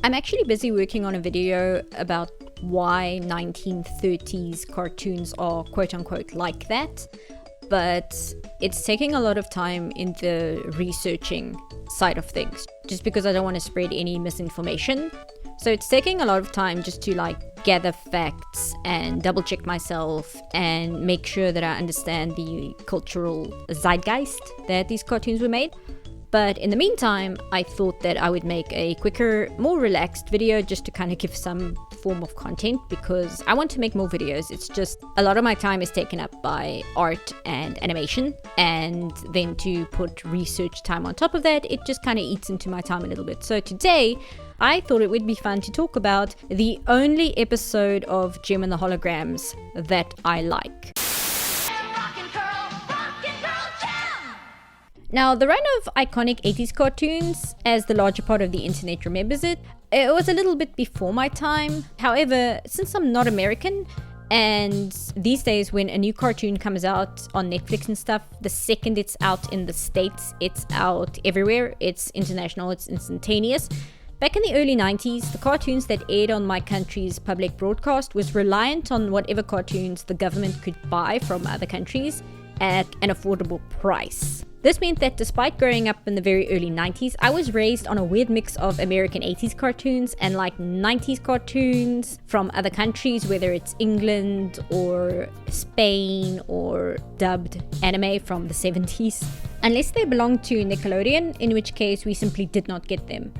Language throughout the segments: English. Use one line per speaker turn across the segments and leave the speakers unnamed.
I'm actually busy working on a video about why 1930s cartoons are quote-unquote like that, but it's taking a lot of time in the researching side of things, just because I don't want to spread any misinformation. So it's taking a lot of time just to gather facts and double check myself and make sure that I understand the cultural zeitgeist that these cartoons were made. But in the meantime, I thought that I would make a quicker, more relaxed video just to kind of give some form of content, because I want to make more videos. It's just a lot of my time is taken up by art and animation, and then to put research time on top of that, it just kind of eats into my time a little bit. So today, I thought it would be fun to talk about the only episode of Jem and the Holograms that I like. Now, the run of iconic 80s cartoons, as the larger part of the internet remembers it, it was a little bit before my time. However, since I'm not American, and these days when a new cartoon comes out on Netflix and stuff, the second it's out in the States, it's out everywhere. It's international, it's instantaneous. Back in the early 90s, the cartoons that aired on my country's public broadcast was reliant on whatever cartoons the government could buy from other countries at an affordable price. This meant that despite growing up in the very early 90s, I was raised on a weird mix of American 80s cartoons and 90s cartoons from other countries, whether it's England or Spain or dubbed anime from the 70s. Unless they belonged to Nickelodeon, in which case we simply did not get them.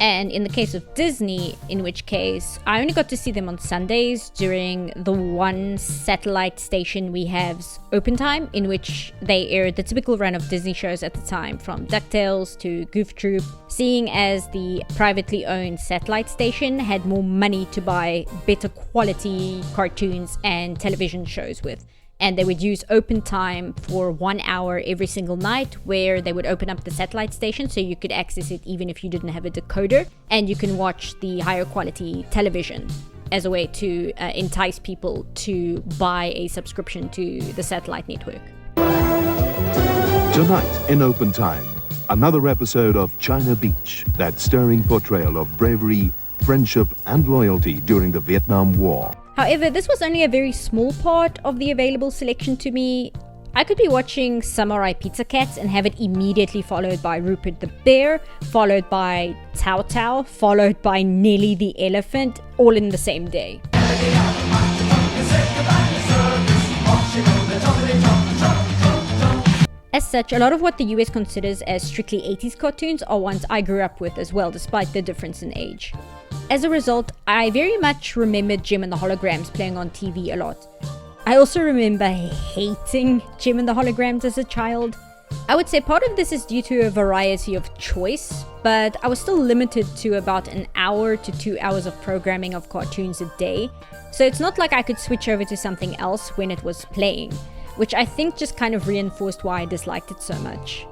And in the case of Disney, in which case I only got to see them on Sundays during the one satellite station we have's open time, in which they aired the typical run of Disney shows at the time, from DuckTales to Goof Troop, seeing as the privately owned satellite station had more money to buy better quality cartoons and television shows with. And they would use open time for 1 hour every single night, where they would open up the satellite station so you could access it even if you didn't have a decoder, and you can watch the higher quality television as a way to entice people to buy a subscription to the satellite network.
Tonight in Open Time, another episode of China Beach, that stirring portrayal of bravery, friendship and loyalty during the Vietnam War.
However, this was only a very small part of the available selection to me. I could be watching Samurai Pizza Cats and have it immediately followed by Rupert the Bear, followed by Tao Tao, followed by Nelly the Elephant, all in the same day. As such, a lot of what the US considers as strictly 80s cartoons are ones I grew up with as well, despite the difference in age. As a result, I very much remember Jem and the Holograms playing on TV a lot. I also remember hating Jem and the Holograms as a child. I would say part of this is due to a variety of choice, but I was still limited to about an hour to 2 hours of programming of cartoons a day, so it's not like I could switch over to something else when it was playing, which I think just kind of reinforced why I disliked it so much.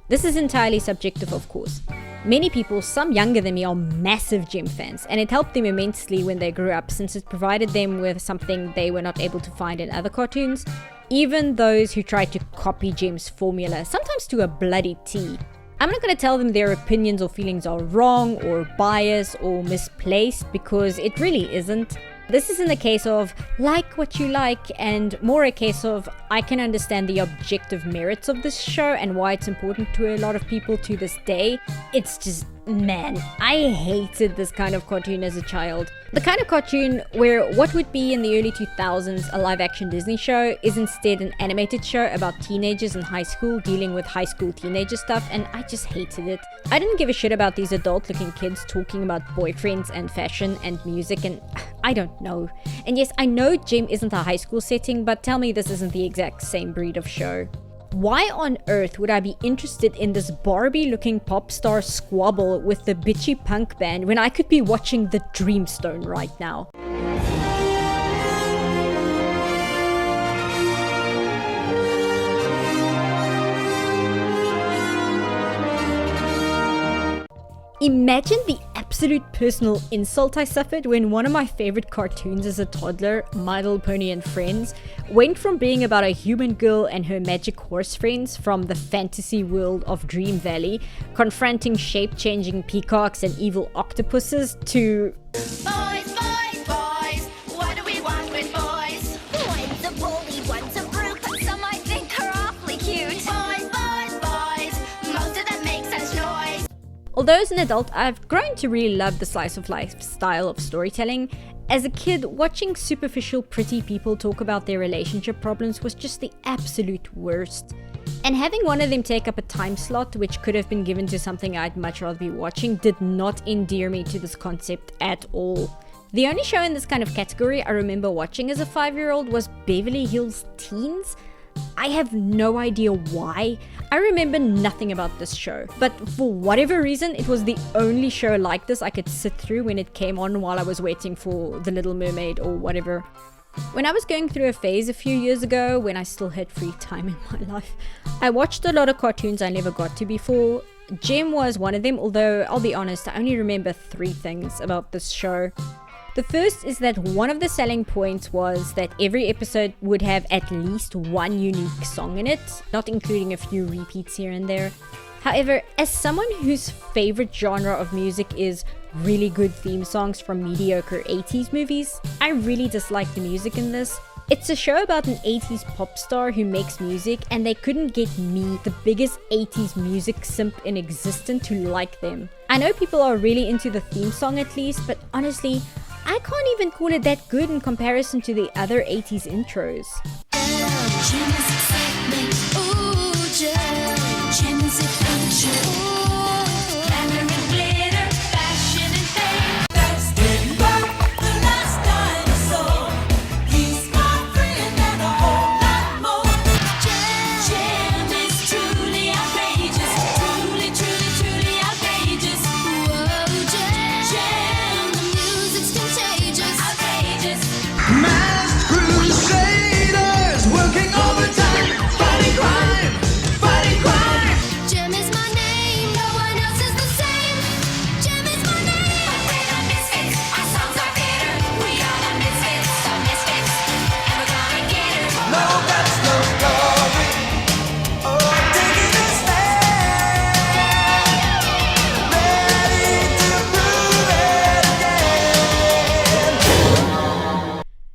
This is entirely subjective, of course. Many people, some younger than me, are massive Jem fans, and it helped them immensely when they grew up, since it provided them with something they were not able to find in other cartoons. Even those who tried to copy Jem's formula, sometimes to a bloody T. I'm not going to tell them their opinions or feelings are wrong or biased or misplaced, because it really isn't. This isn't a case of like what you like, and more a case of I can understand the objective merits of this show and why it's important to a lot of people to this day. It's just, man, I hated this kind of cartoon as a child. The kind of cartoon where what would be in the early 2000s a live-action Disney show is instead an animated show about teenagers in high school dealing with high school teenager stuff, and I just hated it. I didn't give a shit about these adult-looking kids talking about boyfriends and fashion and music, and I don't know. And yes, I know Jem isn't a high school setting, but tell me this isn't the exact same breed of show. Why on earth would I be interested in this Barbie-looking pop star squabble with the bitchy punk band when I could be watching The Dreamstone right now? Imagine the absolute personal insult I suffered when one of my favorite cartoons as a toddler, My Little Pony and Friends, went from being about a human girl and her magic horse friends from the fantasy world of Dream Valley, confronting shape-changing peacocks and evil octopuses, to
Boys, boys, boys, what do we want with boys? One's a bully, one's a brute, but some I think are awfully cute. Boys, boys, boys, most of them make such noise.
Although as an adult, I've grown to really love the slice of life style of storytelling, as a kid, watching superficial pretty people talk about their relationship problems was just the absolute worst. And having one of them take up a time slot which could have been given to something I'd much rather be watching did not endear me to this concept at all. The only show in this kind of category I remember watching as a 5-year-old was Beverly Hills Teens. I have no idea why. I remember nothing about this show, but for whatever reason, it was the only show like this I could sit through when it came on while I was waiting for The Little Mermaid or whatever. When I was going through a phase a few years ago, when I still had free time in my life, I watched a lot of cartoons I never got to before. Gem was one of them, although I'll be honest, I only remember 3 things about this show. The first is that one of the selling points was that every episode would have at least one unique song in it, not including a few repeats here and there. However, as someone whose favorite genre of music is really good theme songs from mediocre 80s movies, I really dislike the music in this. It's a show about an 80s pop star who makes music, and they couldn't get me, the biggest 80s music simp in existence, to like them. I know people are really into the theme song at least, but honestly, I can't even call it that good in comparison to the other 80s intros.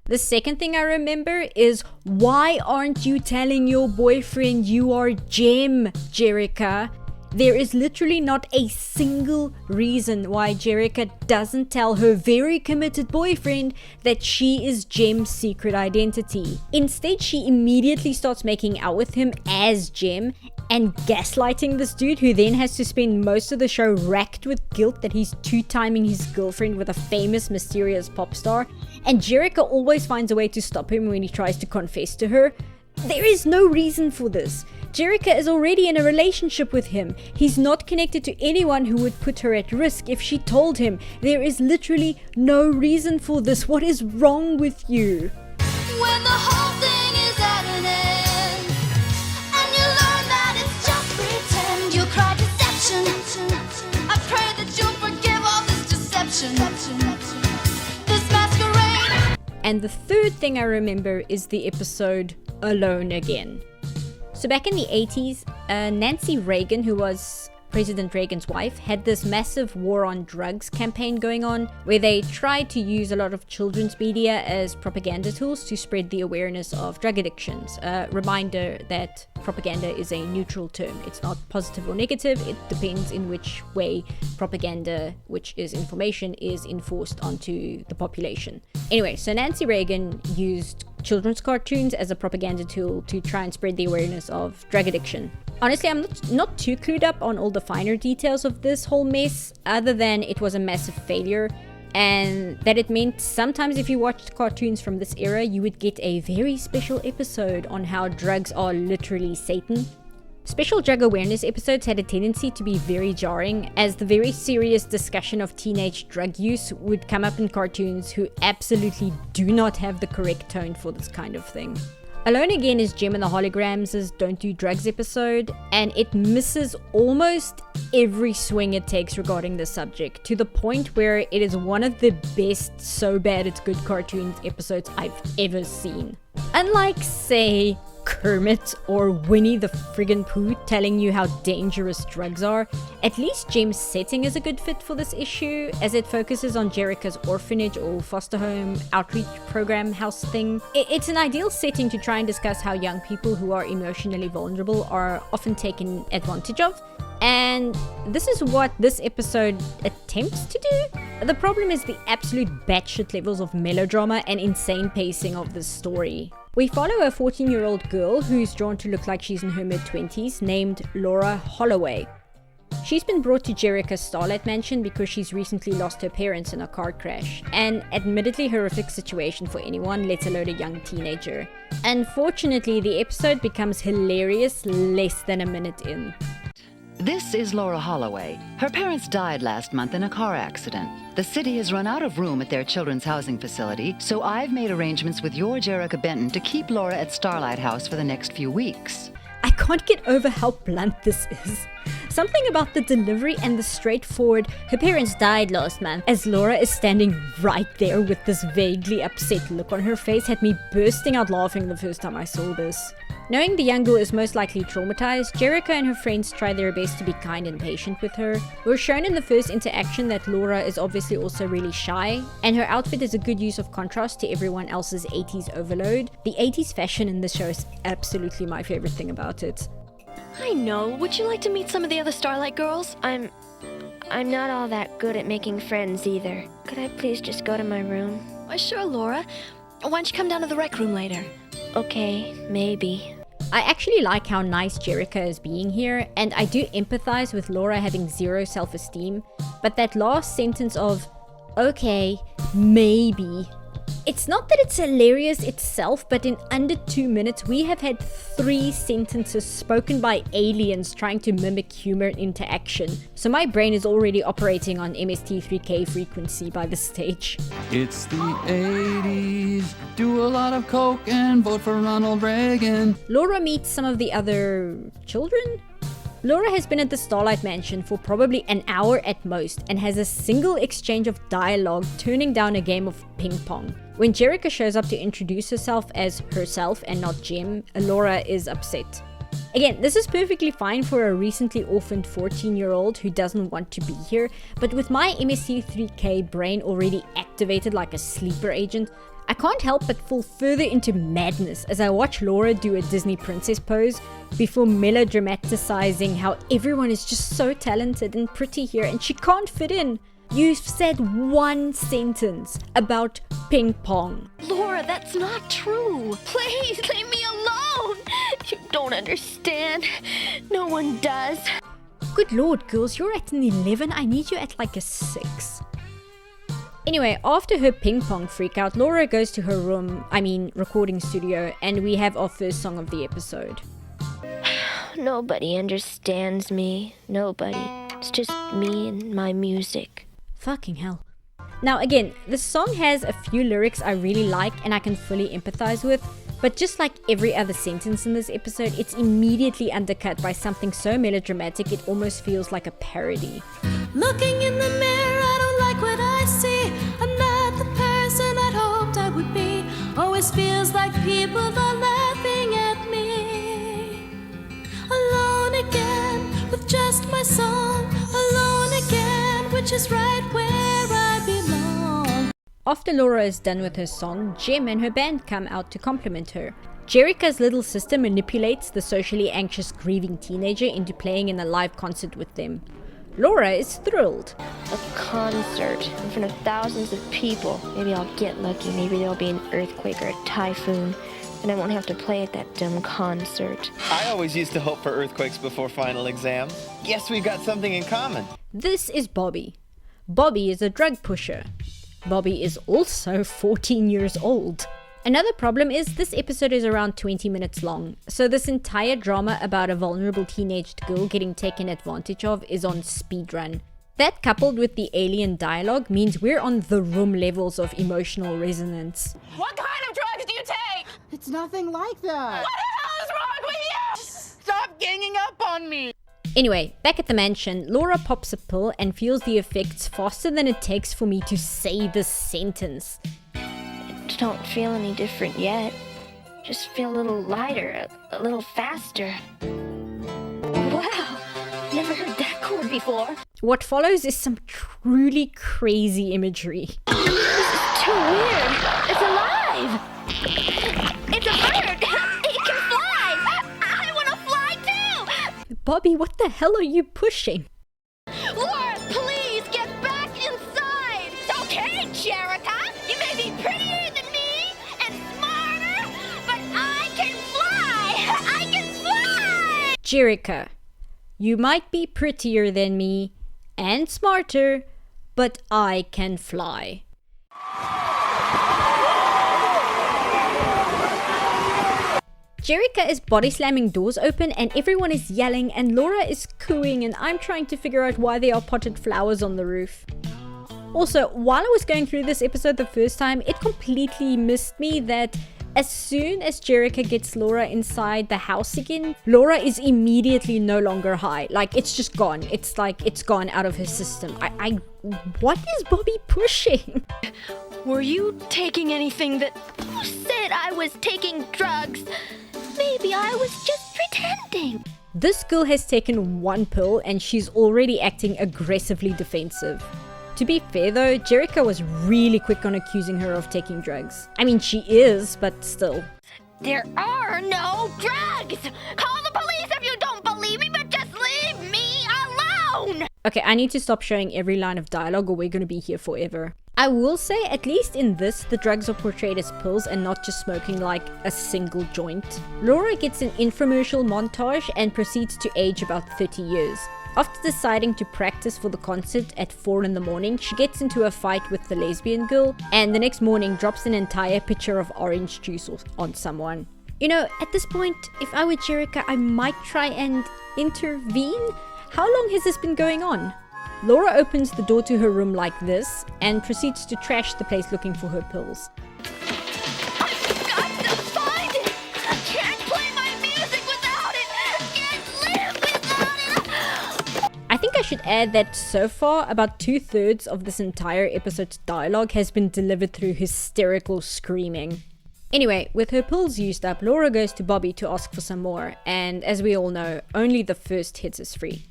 The second thing I remember is, why aren't you telling your boyfriend you are Gem, Jerica? There is literally not a single reason why Jerica doesn't tell her very committed boyfriend that she is Gem's secret identity. Instead, she immediately starts making out with him as Gem and gaslighting this dude, who then has to spend most of the show racked with guilt that he's two-timing his girlfriend with a famous, mysterious pop star, and Jerica always finds a way to stop him when he tries to confess to her. There is no reason for this. Jerica is already in a relationship with him. He's not connected to anyone who would put her at risk if she told him. There is literally no reason for this. What is wrong with you?
When the whole thing is at an end, and you learn that it's just pretend, you cry deception. I pray that you'll forgive all this deception, this masquerade.
And the third thing I remember is the episode Alone Again. So back in the 80s, Nancy Reagan, who was President Reagan's wife, had this massive war on drugs campaign going on, where they tried to use a lot of children's media as propaganda tools to spread the awareness of drug addictions. Reminder that propaganda is a neutral term. It's not positive or negative. It depends in which way propaganda, which is information, is enforced onto the population. Anyway, so Nancy Reagan used children's cartoons as a propaganda tool to try and spread the awareness of drug addiction. Honestly, I'm not too clued up on all the finer details of this whole mess, other than it was a massive failure, and that it meant sometimes if you watched cartoons from this era, you would get a very special episode on how drugs are literally Satan. Special drug awareness episodes had a tendency to be very jarring, as the very serious discussion of teenage drug use would come up in cartoons who absolutely do not have the correct tone for this kind of thing. Alone Again is Gem and the Holograms' Don't Do Drugs episode, and it misses almost every swing it takes regarding the subject, to the point where it is one of the best So Bad It's Good cartoons episodes I've ever seen. Unlike, say, Kermit or Winnie the friggin' Pooh telling you how dangerous drugs are, at least Gem's setting is a good fit for this issue, as it focuses on Jerica's orphanage or foster home outreach program house thing. It's an ideal setting to try and discuss how young people who are emotionally vulnerable are often taken advantage of, and this is what this episode attempts to do. The problem is the absolute batshit levels of melodrama and insane pacing of this story. We follow a 14-year-old girl who's drawn to look like she's in her mid-20s, named Laura Holloway. She's been brought to Jerica's Starlight Mansion because she's recently lost her parents in a car crash, an admittedly horrific situation for anyone, let alone a young teenager. Unfortunately, the episode becomes hilarious less than a minute in.
This is Laura Holloway. Her parents died last month in a car accident. The city has run out of room at their children's housing facility, so I've made arrangements with your Jerica Benton to keep Laura at Starlight House for the next few weeks.
I can't get over how blunt this is. Something about the delivery and the straightforward, her parents died last month, as Laura is standing right there with this vaguely upset look on her face, had me bursting out laughing the first time I saw this. Knowing the young girl is most likely traumatized, Jerica and her friends try their best to be kind and patient with her. We're shown in the first interaction that Laura is obviously also really shy, and her outfit is a good use of contrast to everyone else's 80s overload. The 80s fashion in this show is absolutely my favorite thing about it.
I know. Would you like to meet some of the other Starlight girls?
I'm not all that good at making friends either. Could I please just go to my room?
Why, sure, Laura. Why don't you come down to the rec room later?
Okay, maybe.
I actually like how nice Jerica is being here, and I do empathize with Laura having zero self-esteem, but that last sentence of, okay, maybe. It's not that it's hilarious itself, but in under 2 minutes we have had 3 sentences spoken by aliens trying to mimic human interaction. So my brain is already operating on MST3K frequency by this stage.
It's the 80s, do a lot of coke and vote for Ronald Reagan.
Laura meets some of the other children? Laura has been at the Starlight Mansion for probably an hour at most and has a single exchange of dialogue turning down a game of ping pong. When Jerica shows up to introduce herself as herself and not Gem, Laura is upset. Again, this is perfectly fine for a recently orphaned 14-year-old who doesn't want to be here, but with my MST3K brain already activated like a sleeper agent, I can't help but fall further into madness as I watch Laura do a Disney princess pose before melodramatizing how everyone is just so talented and pretty here and she can't fit in. You've said one sentence about ping pong.
Laura, that's not true.
Please, leave me alone! You don't understand. No one does.
Good lord, girls, you're at an 11. I need you at like a 6. Anyway, after her ping pong freakout, Laura goes to her recording studio, and we have our first song of the episode.
Nobody understands me. Nobody. It's just me and my music.
Fucking hell. Now again, the song has a few lyrics I really like and I can fully empathize with, but just like every other sentence in this episode, it's immediately undercut by something so melodramatic it almost feels like a parody.
Looking in the mirror, I don't like what I see. I'm not the person I'd hoped I would be. Always feels like people are laughing at me. Alone again, with just my song. Alone again, which is right where I belong.
After Laura is done with her song, Gem and her band come out to compliment her. Jerica's little sister manipulates the socially anxious, grieving teenager into playing in a live concert with them. Laura is thrilled.
A concert in front of thousands of people. Maybe I'll get lucky. Maybe there'll be an earthquake or a typhoon, and I won't have to play at that dumb concert.
I always used to hope for earthquakes before final exams. Guess we've got something in common.
This is Bobby. Bobby is a drug pusher. Bobby is also 14 years old. Another problem is this episode is around 20 minutes long, so this entire drama about a vulnerable teenaged girl getting taken advantage of is on speedrun. That coupled with the alien dialogue means we're on the room levels of emotional resonance.
What kind of drugs do you take? It's nothing like that.
What the hell is wrong with you? Stop ganging up on me.
Anyway, back at the mansion, Laura pops a pill and feels the effects faster than it takes for me to say this sentence.
I don't feel any different yet. Just feel a little lighter, a little faster. Wow, never heard that chord before.
What follows is some truly crazy imagery.
This is too weird. It's alive. It's a bird. It can fly. I want to fly too.
Bobby, what the hell are you pushing?
Laura, please get back inside! Okay, Jerica, you may be prettier than me and smarter, but I can fly! I can fly!
Jerica, you might be prettier than me and smarter, but I can fly. Jerica is body slamming doors open and everyone is yelling and Laura is cooing and I'm trying to figure out why there are potted flowers on the roof. Also, while I was going through this episode the first time, it completely missed me that as soon as Jerica gets Laura inside the house again, Laura is immediately no longer high. Like, it's just gone. It's like it's gone out of her system. What is Bobby pushing?
Were you taking anything that...
Who said I was taking drugs? Maybe I was just pretending.
This girl has taken one pill and she's already acting aggressively defensive. To be fair though, Jerica was really quick on accusing her of taking drugs. I mean, she is, but still.
There are no drugs! Call the police if you don't believe me, but just leave me alone!
Okay, I need to stop showing every line of dialogue or we're gonna be here forever. I will say, at least in this, the drugs are portrayed as pills and not just smoking like a single joint. Laura gets an infomercial montage and proceeds to age about 30 years. After deciding to practice for the concert at 4 in the morning, she gets into a fight with the lesbian girl and the next morning drops an entire pitcher of orange juice on someone. You know, at this point, if I were Jerica, I might try and intervene. How long has this been going on? Laura opens the door to her room like this and proceeds to trash the place looking for her pills.
I've got to find it! I can't play my music without it! I can't live without it!
I think I should add that so far, about 2/3 of this entire episode's dialogue has been delivered through hysterical screaming. Anyway, with her pills used up, Laura goes to Bobby to ask for some more, and as we all know, only the first hit is free.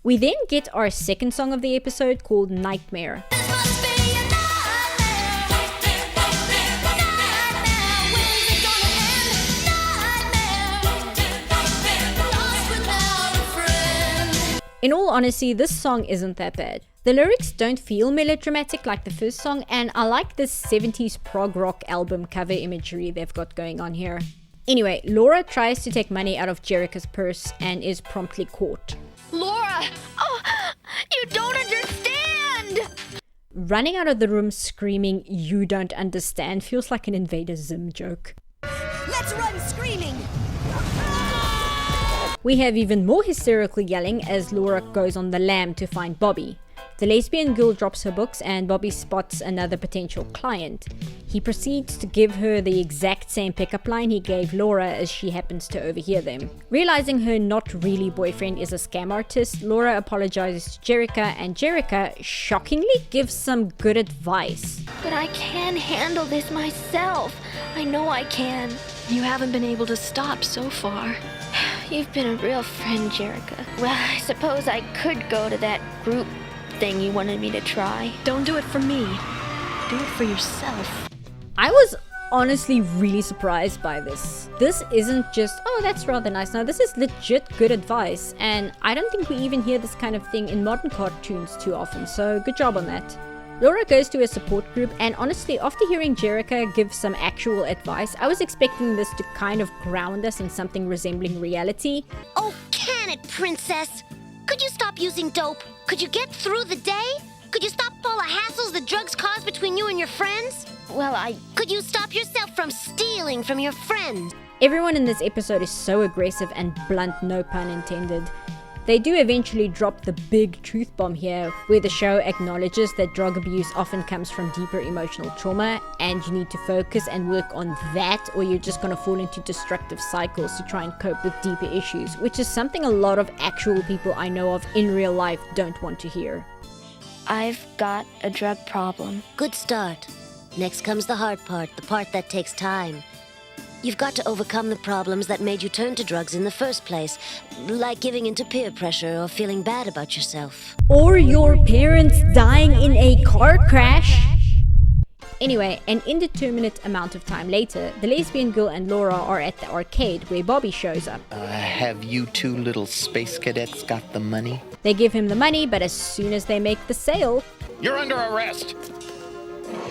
We then get our second song of the episode called Nightmare.
This must be a nightmare. When's it gonna end? Lost without a friend.
In all honesty, this song isn't that bad. The lyrics don't feel melodramatic like the first song, and I like this 70s prog rock album cover imagery they've got going on here. Anyway, Laura tries to take money out of Jerica's purse and is promptly caught.
Laura! Oh, you don't understand!
Running out of the room screaming, "You don't understand," feels like an Invader Zim joke.
Let's run screaming!
We have even more hysterical yelling as Laura goes on the lam to find Bobby. The lesbian girl drops her books and Bobby spots another potential client. He proceeds to give her the exact same pickup line he gave Laura as she happens to overhear them. Realizing her not really boyfriend is a scam artist, Laura apologizes to Jerica and Jerica shockingly gives some good advice.
But I can handle this myself. I know I can.
You haven't been able to stop so far.
You've been a real friend, Jerica. Well, I suppose I could go to that group thing you wanted me to try.
Don't do it for me. Do it for yourself.
I was honestly really surprised by this. This isn't just, oh, that's rather nice. Now, this is legit good advice, and I don't think we even hear this kind of thing in modern cartoons too often, so good job on that. Laura goes to a support group, and honestly, after hearing Jerica give some actual advice, I was expecting this to kind of ground us in something resembling reality.
Oh, can it, princess? Could you stop using dope? Could you get through the day? Could you stop all the hassles the drugs cause between you and your friends?
Well,
Could you stop yourself from stealing from your friends?
Everyone in this episode is so aggressive and blunt, no pun intended. They do eventually drop the big truth bomb here, where the show acknowledges that drug abuse often comes from deeper emotional trauma, and you need to focus and work on that, or you're just gonna fall into destructive cycles to try and cope with deeper issues, which is something a lot of actual people I know of in real life don't want to hear.
I've got a drug problem.
Good start. Next comes the hard part, the part that takes time. You've got to overcome the problems that made you turn to drugs in the first place, like giving into peer pressure or feeling bad about yourself.
Or your parents dying in a car crash. Anyway, an indeterminate amount of time later, the lesbian girl and Laura are at the arcade where Bobby shows up.
Have you two little space cadets got the money?
They give him the money, but as soon as they make the sale...
You're under arrest!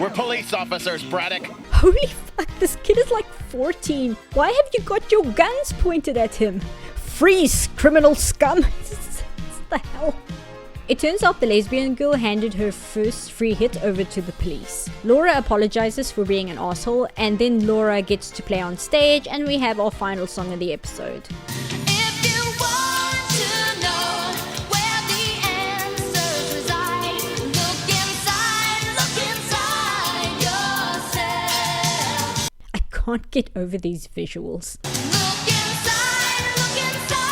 We're police officers, Braddock!
Holy fuck, this kid is like 14. Why have you got your guns pointed at him? Freeze, criminal scum! What the hell? It turns out the lesbian girl handed her first free hit over to the police. Laura apologizes for being an asshole, and then Laura gets to play on stage, and we have our final song of the episode.
If you want to know where the answers reside, look inside yourself.
I can't get over these visuals.
Look inside yourself.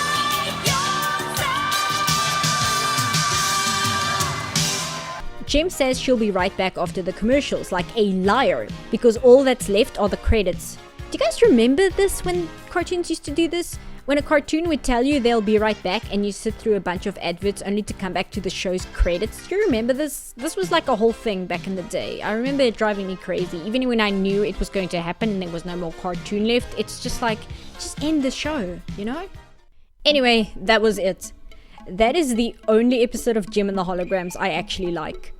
Jem says she'll be right back after the commercials, like a liar, because all that's left are the credits. Do you guys remember this when cartoons used to do this? When a cartoon would tell you they'll be right back and you sit through a bunch of adverts only to come back to the show's credits. Do you remember this? This was like a whole thing back in the day. I remember it driving me crazy. Even when I knew it was going to happen and there was no more cartoon left, it's just like, just end the show, you know? Anyway, that was it. That is the only episode of Jem and the Holograms I actually like.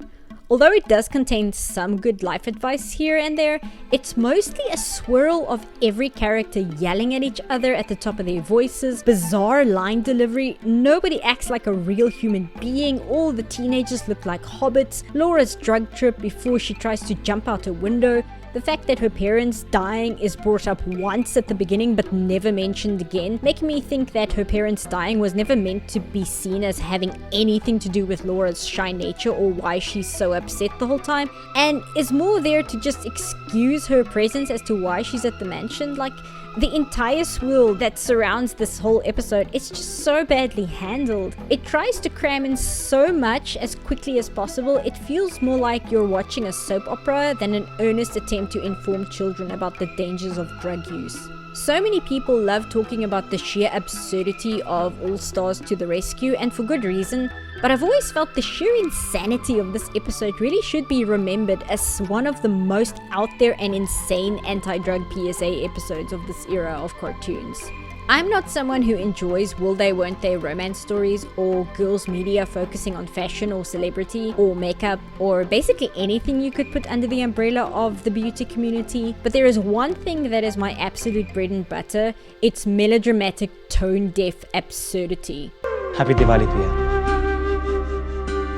Although it does contain some good life advice here and there, it's mostly a swirl of every character yelling at each other at the top of their voices, bizarre line delivery, nobody acts like a real human being, all the teenagers look like hobbits, Laura's drug trip before she tries to jump out a window, the fact that her parents dying is brought up once at the beginning but never mentioned again, making me think that her parents dying was never meant to be seen as having anything to do with Laura's shy nature or why she's so upset the whole time, and is more there to just excuse her presence as to why she's at the mansion. Like, the entire swirl that surrounds this whole episode, it's just so badly handled. It tries to cram in so much as quickly as possible. It feels more like you're watching a soap opera than an earnest attempt to inform children about the dangers of drug use. So many people love talking about the sheer absurdity of All Stars to the Rescue, and for good reason, but I've always felt the sheer insanity of this episode really should be remembered as one of the most out there and insane anti-drug PSA episodes of this era of cartoons. I'm not someone who enjoys will they won't they romance stories or girls media focusing on fashion or celebrity or makeup or basically anything you could put under the umbrella of the beauty community, but there is one thing that is my absolute bread and butter. It's melodramatic, tone-deaf absurdity.
Happy Diwali, Priya.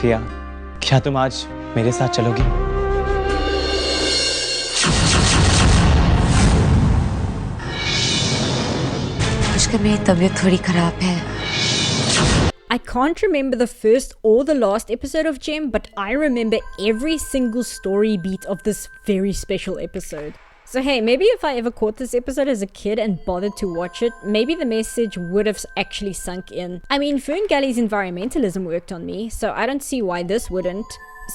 Priya, क्या तुम आज मेरे साथ चलोगी?
I can't remember the first or the last episode of Jem, but I remember every single story beat of this very special episode. So hey, maybe if I ever caught this episode as a kid and bothered to watch it, maybe the message would have actually sunk in. I mean, Ferngully's environmentalism worked on me, so I don't see why this wouldn't.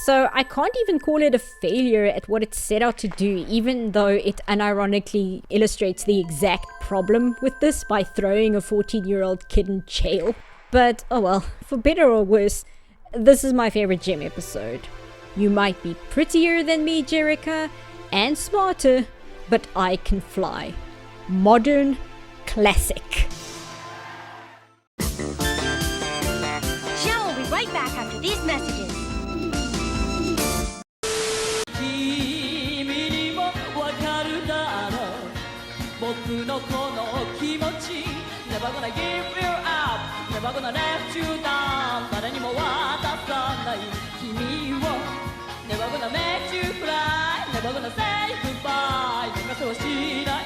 So I can't even call it a failure at what it set out to do, even though it unironically illustrates the exact problem with this by throwing a 14-year-old kid in jail. But oh well, for better or worse, this is my favorite Jem episode. You might be prettier than me, Jerica, and smarter, but I can fly. Modern classic.
Show will be right back after these messages.
僕のこの気持ち Never gonna give you up Never gonna let you down 誰にも渡さない君を Never gonna make you cry Never gonna say goodbye 泣かせはしない